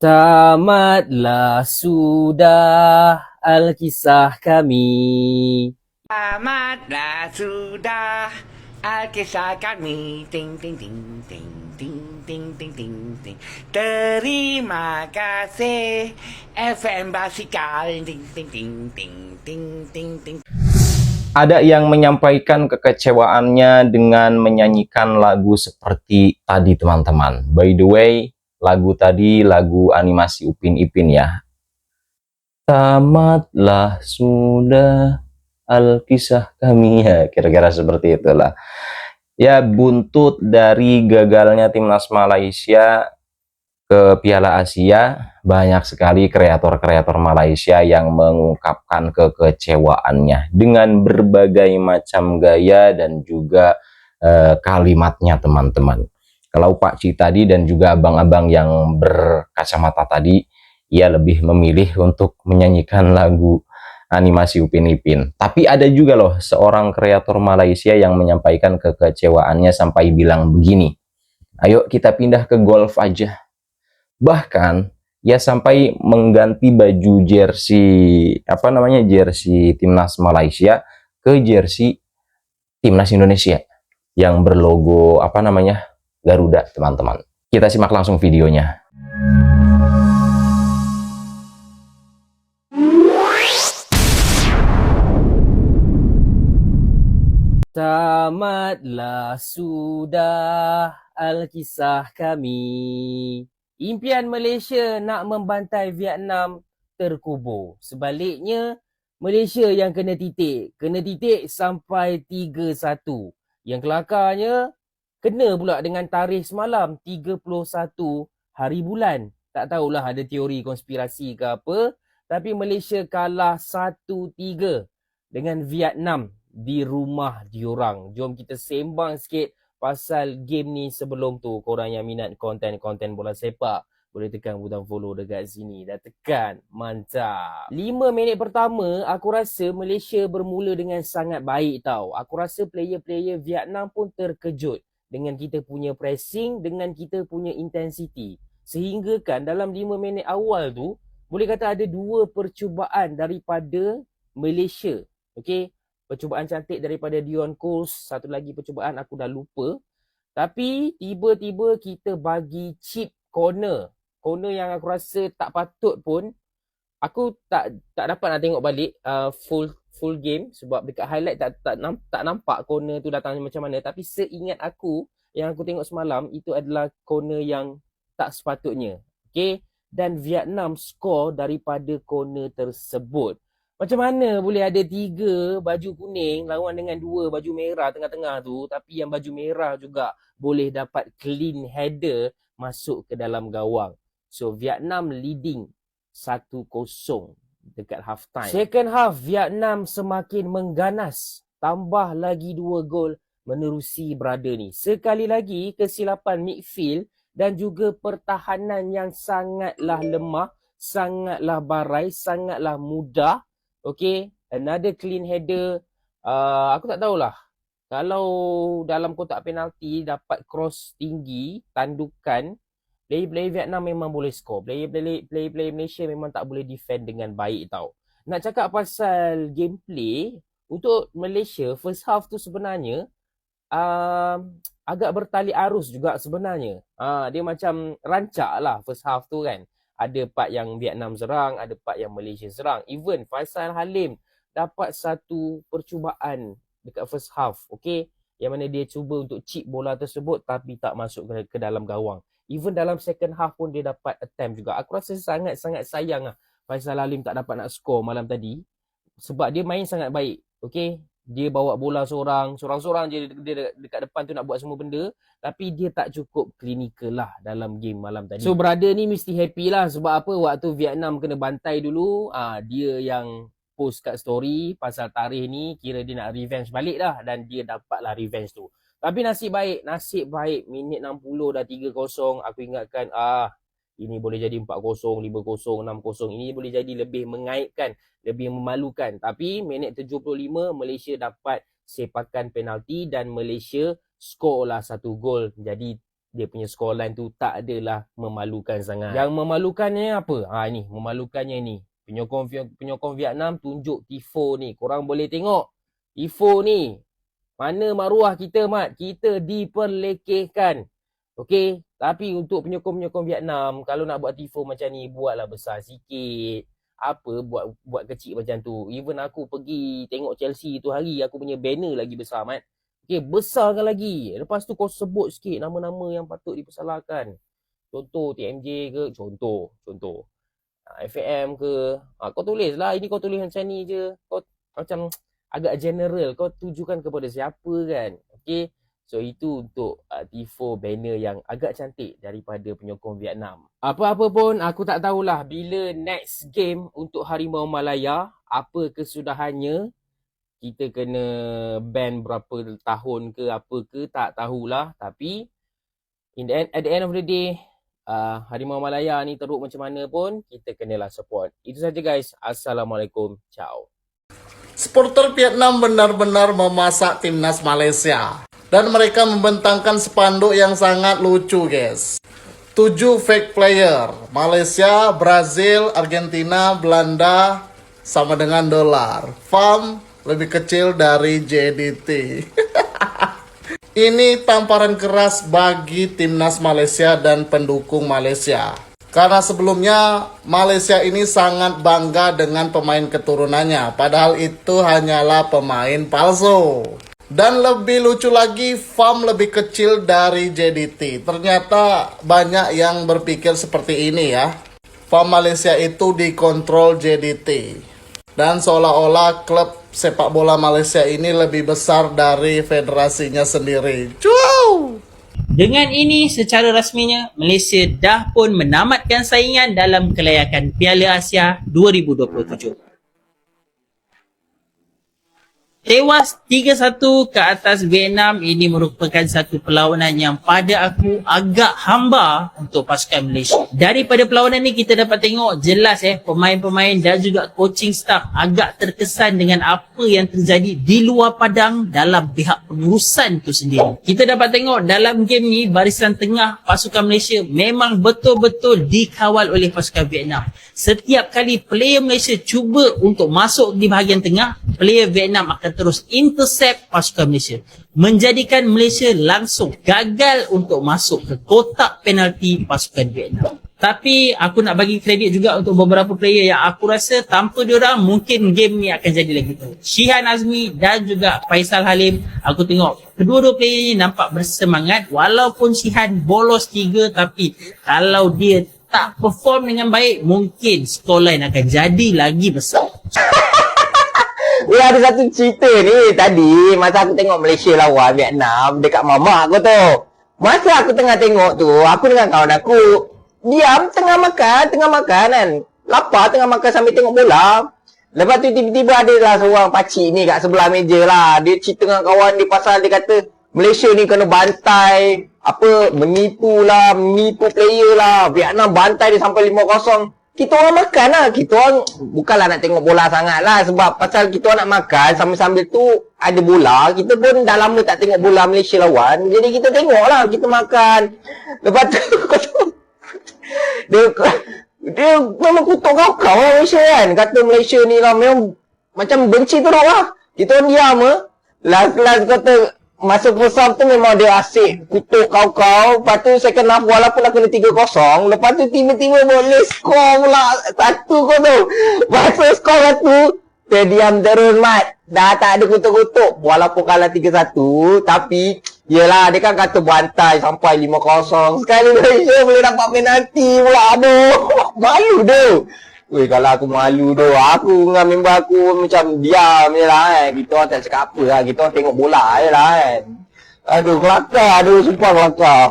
Tamatlah sudah Alkisah kami. Tamatlah sudah Alkisah kami. Ting ting ting ting ting ting ting ting ting. Terima kasih FM Basikal. Ting ting ting ting ting ting ting. Ada yang menyampaikan kekecewaannya dengan menyanyikan lagu seperti tadi, teman-teman. By the way, lagu tadi lagu animasi Upin Ipin ya. Tamatlah sudah Alkisah kami, ya kira-kira seperti itulah. Ya, buntut dari gagalnya timnas Malaysia ke Piala Asia, banyak sekali kreator-kreator Malaysia yang mengungkapkan kekecewaannya dengan berbagai macam gaya dan juga kalimatnya, teman-teman. Kalau Pak Ci tadi dan juga abang-abang yang berkacamata tadi, ia lebih memilih untuk menyanyikan lagu animasi Upin Ipin. Tapi ada juga loh seorang kreator Malaysia yang menyampaikan kekecewaannya sampai bilang begini, ayo kita pindah ke golf aja. Bahkan ya sampai mengganti baju jersey jersey timnas Malaysia ke jersey timnas Indonesia yang berlogo Garuda, teman-teman. Kita simak langsung videonya. Tamatlah sudah Alkisah kami. Impian Malaysia nak membantai Vietnam terkubur. Sebaliknya, Malaysia yang kena titik. Kena titik sampai 3-1. Yang kelakarnya, kena pula dengan tarikh semalam, 31 hari bulan. Tak tahulah ada teori konspirasi ke apa. Tapi Malaysia kalah 1-3 dengan Vietnam di rumah diorang. Jom kita sembang sikit pasal game ni sebelum tu. Korang yang minat konten-konten bola sepak, boleh tekan butang follow dekat sini. Dah tekan. Mantap. 5 minit pertama, aku rasa Malaysia bermula dengan sangat baik tau. Aku rasa player-player Vietnam pun terkejut dengan kita punya pressing, dengan kita punya intensity. Sehingga kan dalam 5 minit awal tu, boleh kata ada 2 percubaan daripada Malaysia. Okay, percubaan cantik daripada Dion Coles, satu lagi percubaan aku dah lupa. Tapi tiba-tiba kita bagi chip corner yang aku rasa tak patut pun. Aku tak dapat nak tengok balik full game sebab dekat highlight tak nampak corner tu datang macam mana. Tapi seingat aku, yang aku tengok semalam, itu adalah corner yang tak sepatutnya. Okay, dan Vietnam skor daripada corner tersebut. Macam mana boleh ada 3 baju kuning lawan dengan 2 baju merah tengah-tengah tu, tapi yang baju merah juga boleh dapat clean header masuk ke dalam gawang. So Vietnam leading 1-0 dekat half time. Second half, Vietnam semakin mengganas. Tambah lagi 2 gol menerusi berada ni. Sekali lagi kesilapan midfield dan juga pertahanan yang sangatlah lemah, sangatlah barai, sangatlah mudah. Okay, another clean header. Aku tak tahulah. Kalau dalam kotak penalti dapat cross tinggi, tandukan, player Vietnam memang boleh score. Player Malaysia memang tak boleh defend dengan baik tau. Nak cakap pasal gameplay, untuk Malaysia, first half tu sebenarnya agak bertali arus juga sebenarnya. Dia macam rancak lah first half tu kan. Ada part yang Vietnam serang, ada part yang Malaysia serang. Even Faisal Halim dapat satu percubaan dekat first half, okay, yang mana dia cuba untuk chip bola tersebut tapi tak masuk ke dalam gawang. Even dalam second half pun dia dapat attempt juga. Aku rasa sangat-sangat sayang lah Faisal Halim tak dapat nak score malam tadi. Sebab dia main sangat baik, okay. Dia bawa bola seorang-seorang je dia dekat depan tu nak buat semua benda. Tapi dia tak cukup klinikal lah dalam game malam tadi. So brother ni mesti happy lah. Sebab apa? Waktu Vietnam kena bantai dulu, dia yang post kat story pasal tarikh ni, kira dia nak revenge balik dah. Dan dia dapat lah revenge tu. Tapi nasib baik. Minit 60 dah 3-0. Aku ingatkan, ini boleh jadi 4-0, 5-0, 6-0. Ini boleh jadi lebih mengaibkan, lebih memalukan. Tapi minit 75, Malaysia dapat sepakan penalti dan Malaysia skor lah 1 gol. Jadi dia punya scoreline tu tak adalah memalukan sangat. Yang memalukannya apa? Ni, memalukannya ni. Penyokong Vietnam tunjuk tifo ni. Korang boleh tengok tifo ni. Mana maruah kita, Mat? Kita diperlekehkan. Okey, tapi untuk penyokong-penyokong Vietnam, kalau nak buat tifo macam ni, buatlah besar sikit. Apa buat kecil macam tu. Even aku pergi tengok Chelsea tu hari, aku punya banner lagi besar, Mat. Okey, besarkan lagi. Lepas tu kau sebut sikit nama-nama yang patut dipersalahkan. Contoh TMJ ke, contoh. FAM ke. Kau tulis lah, ini kau tulis macam ni je. Kau macam agak general, kau tujukan kepada siapa kan. Okey. So itu untuk tifo banner yang agak cantik daripada penyokong Vietnam. Apa-apa pun aku tak tahulah bila next game untuk Harimau Malaya, apa kesudahannya. Kita kena ban berapa tahun ke apa ke, tak tahulah. Tapi at the end of the day, Harimau Malaya ni teruk macam mana pun, kita kenalah support. Itu saja guys. Assalamualaikum. Ciao. Supporter Vietnam benar-benar memasak timnas Malaysia. Dan mereka membentangkan spanduk yang sangat lucu guys. 7 fake player. Malaysia, Brazil, Argentina, Belanda sama dengan dolar. FAM lebih kecil dari JDT. Ini tamparan keras bagi timnas Malaysia dan pendukung Malaysia. Karena sebelumnya Malaysia ini sangat bangga dengan pemain keturunannya. Padahal itu hanyalah pemain palsu. Dan lebih lucu lagi, FAM lebih kecil dari JDT. Ternyata banyak yang berpikir seperti ini ya. FAM Malaysia itu dikontrol JDT. Dan seolah-olah klub sepak bola Malaysia ini lebih besar dari federasinya sendiri. Cuau! Dengan ini, secara rasminya, Malaysia dah pun menamatkan saingan dalam kelayakan Piala Asia 2027. Tewas 3-1 ke atas Vietnam, ini merupakan satu perlawanan yang pada aku agak hamba untuk pasukan Malaysia. Daripada perlawanan ni kita dapat tengok jelas pemain-pemain dan juga coaching staff agak terkesan dengan apa yang terjadi di luar padang dalam pihak pengurusan tu sendiri. Kita dapat tengok dalam game ni barisan tengah pasukan Malaysia memang betul-betul dikawal oleh pasukan Vietnam. Setiap kali player Malaysia cuba untuk masuk di bahagian tengah, player Vietnam akan terus intercept pasukan Malaysia, menjadikan Malaysia langsung gagal untuk masuk ke kotak penalti pasukan Vietnam. Tapi aku nak bagi kredit juga untuk beberapa player yang aku rasa tanpa diorang mungkin game ni akan jadi lagi teruk. Shihan Azmi dan juga Faisal Halim, aku tengok kedua-dua player ni nampak bersemangat walaupun Shihan bolos 3, tapi kalau dia tak perform dengan baik, mungkin scoreline akan jadi lagi besar. Ada satu cerita ni tadi masa aku tengok Malaysia lawan Vietnam dekat mamak aku tu. Masa aku tengah tengok tu, aku dengan kawan aku diam tengah makan kan. Lapar tengah makan sambil tengok bola. Lepas tu tiba-tiba ada lah seorang pakcik ni kat sebelah meja lah. Dia cerita dengan kawan dia pasal dia kata Malaysia ni kena bantai, menipu player lah. Vietnam bantai dia sampai 5-0. Kita orang makan lah. Kita orang bukanlah nak tengok bola sangat lah. Sebab pasal kita orang nak makan sambil-sambil tu ada bola. Kita pun dah lama tak tengok bola Malaysia lawan. Jadi kita tengok lah. Kita makan. Lepas tu dia memang kutuk kau lah Malaysia kan. Kata Malaysia ni lah memang macam benci teruk lah. Kita orang diam lah. Last kata masa first half tu memang dia asyik kutuk kau. Lepas tu second half walaupun dah kena 3-0. Lepas tu tiba-tiba boleh skor pula 1 kau tu. Masa skor 1, dia diam terus Mat. Dah tak ada kutuk-kutuk. Walaupun kalah 3-1. Tapi yelah dia kan kata bantai sampai 5-0. Sekali Malaysia boleh dapat penalti pula. Aduh, malu tu. Weh, kalau aku malu tu, aku dengan member aku macam diam je lah kan. Kita orang tak cakap apa lah, kita orang tengok bola je lah kan. Aduh, kelakar, sumpah kelakar.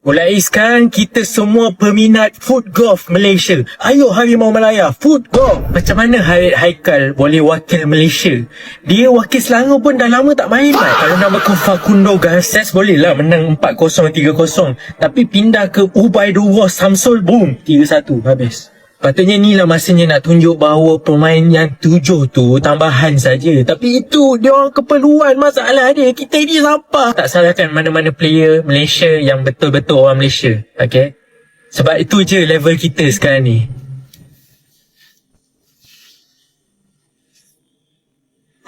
Mulai sekarang kita semua peminat foot golf Malaysia. Ayo Harimau Malaya, foot golf. Macam mana Harith Haikal boleh wakil Malaysia? Dia wakil Selangor pun dah lama tak main lah. Kalau nama kau Facundo Garces boleh lah menang 4-0, 3-0. Tapi pindah ke Ubaidullah Samsul, boom, 3-1, habis. Patutnya ni lah masanya nak tunjuk bahawa pemain yang 7 tu tambahan saja. Tapi itu dia orang keperluan, masalah dia. Kita ni siapa? Tak salahkan mana-mana player Malaysia yang betul-betul orang Malaysia. Okay? Sebab itu je level kita sekarang ni.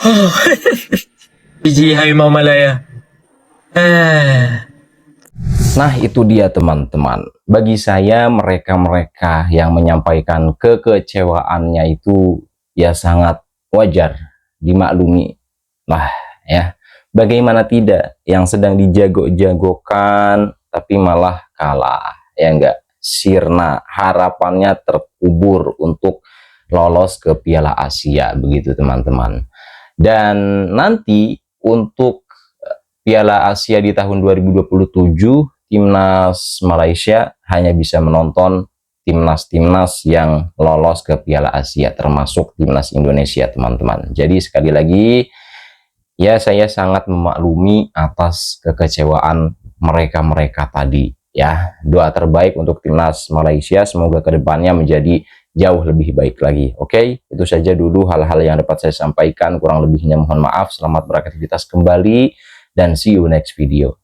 Oh. Biji Harimau Malaya. Nah, itu dia teman-teman. Bagi saya, mereka-mereka yang menyampaikan kekecewaannya itu ya sangat wajar, dimaklumi lah ya. Bagaimana tidak, yang sedang dijago-jagokan tapi malah kalah, ya enggak? Sirna, harapannya terkubur untuk lolos ke Piala Asia, begitu teman-teman. Dan nanti untuk Piala Asia di tahun 2027, Timnas Malaysia hanya bisa menonton timnas-timnas yang lolos ke Piala Asia, termasuk Timnas Indonesia, teman-teman. Jadi sekali lagi, ya saya sangat memaklumi atas kekecewaan mereka-mereka tadi. Ya, doa terbaik untuk Timnas Malaysia, semoga kedepannya menjadi jauh lebih baik lagi. Oke, itu saja dulu hal-hal yang dapat saya sampaikan. Kurang lebihnya mohon maaf. Selamat beraktivitas kembali dan see you next video.